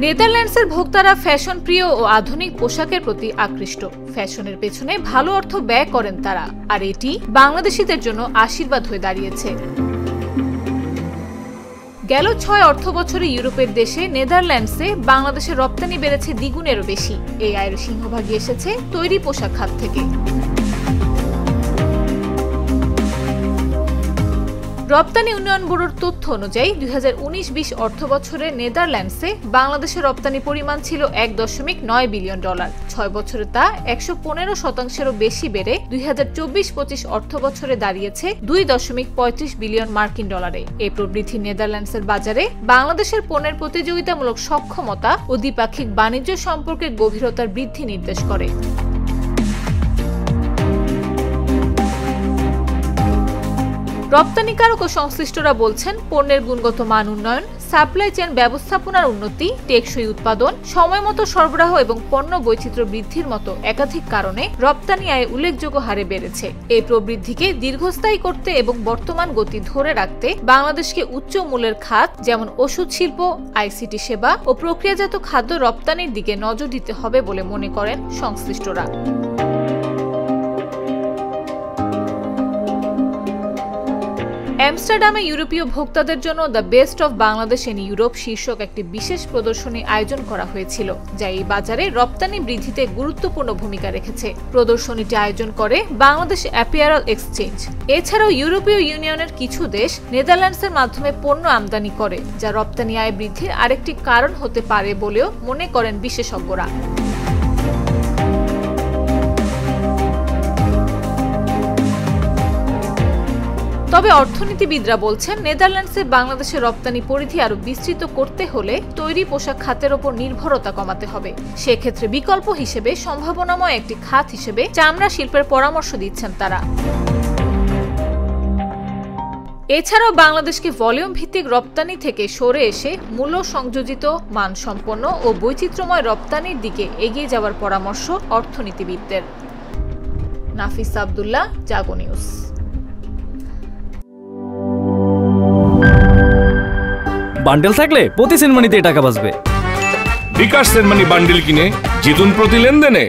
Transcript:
নেদারল্যান্ডসের ভোক্তারা ফ্যাশন প্রিয় ও আধুনিক পোশাকের প্রতি আকৃষ্ট। ফ্যাশনের পেছনে ভালো অর্থ ব্যয় করেন তারা, আর এটি বাংলাদেশিদের জন্য আশীর্বাদ হয়ে দাঁড়িয়েছে। গেল ৬ অর্থবছরে ইউরোপের দেশে নেদারল্যান্ডসে বাংলাদেশের রপ্তানি বেড়েছে দ্বিগুণেরও বেশি। এই আয়ের সিংহভাগই এসেছে তৈরি পোশাক খাত থেকে। রপ্তানি উন্নয়ন ব্যুরোর তথ্য অনুযায়ী ২০১৯-২০ অর্থবছরে নেদারল্যান্ডসে বাংলাদেশের রপ্তানি পরিমাণ ছিল $১.৯ বিলিয়ন। ৬ বছরে তা ১১৫%-এরও বেশি বেড়ে ২০২৪-২৫ অর্থবছরে দাঁড়িয়েছে $২.৩৫ বিলিয়ন মার্কিন ডলারে। এই প্রবৃদ্ধি নেদারল্যান্ডসের বাজারে বাংলাদেশের পণ্যের প্রতিযোগিতামূলক সক্ষমতা ও দ্বিপাক্ষিক বাণিজ্য সম্পর্কের গভীরতার বৃদ্ধি নির্দেশ করে। রপ্তানিকারক ও সংশ্লিষ্টরা বলছেন, পণ্যের গুণগত মান উন্নয়ন, সাপ্লাই চেইন ব্যবস্থাপনার উন্নতি, টেকসই উৎপাদন, সময়মতো সরবরাহ এবং পণ্য বৈচিত্র্য বৃদ্ধির মতো একাধিক কারণে রপ্তানি আয় উল্লেখযোগ্য হারে বেড়েছে। এই প্রবৃদ্ধিকে দীর্ঘস্থায়ী করতে এবং বর্তমান গতি ধরে রাখতে বাংলাদেশকে উচ্চ মূল্যের খাত যেমন ওষুধ শিল্প, আইসিটি সেবা ও প্রক্রিয়াজাত খাদ্য রপ্তানির দিকে নজর দিতে হবে বলে মনে করেন সংশ্লিষ্টরা। অ্যামস্টারডামে ইউরোপীয় ভোক্তাদের জন্য the best of Bangladesh in Europe শীর্ষক একটি বিশেষ প্রদর্শনী আয়োজন করা হয়েছিল, যা এই বাজারে রপ্তানি বৃদ্ধিতে গুরুত্বপূর্ণ ভূমিকা রেখেছে। প্রদর্শনীটি আয়োজন করে বাংলাদেশ অ্যাপিয়ারাল এক্সচেঞ্জ। এছাড়াও ইউরোপীয় ইউনিয়নের কিছু দেশ নেদারল্যান্ডসের মাধ্যমে পণ্য আমদানি করে, যা রপ্তানি আয় বৃদ্ধির আরেকটি কারণ হতে পারে বলেও মনে করেন বিশেষজ্ঞরা। তবে অর্থনীতিবিদরা বলছেন, নেদারল্যান্ডসে বাংলাদেশের রপ্তানি পরিধি আরও বিস্তৃত করতে হলে তৈরি পোশাক খাতের ওপর নির্ভরতা কমাতে হবে। সেক্ষেত্রে বিকল্প হিসেবে সম্ভাবনাময় একটি খাত হিসেবে চামড়া শিল্পের পরামর্শ দিচ্ছেন তারা। এছাড়াও বাংলাদেশকে ভলিউম ভিত্তিক রপ্তানি থেকে সরে এসে মূল্য সংযোজিত, মানসম্পন্ন ও বৈচিত্র্যময় রপ্তানির দিকে এগিয়ে যাওয়ার পরামর্শ অর্থনীতিবিদদের। নাফিস আব্দুল্লাহ, জাগো নিউজ। বান্ডেল থাকলে প্রতি সেনমানিতে টাকা বাঁচবে। বিকাশ সেনমানি বান্ডেল কিনে জিতুন প্রতি লেনদেনে।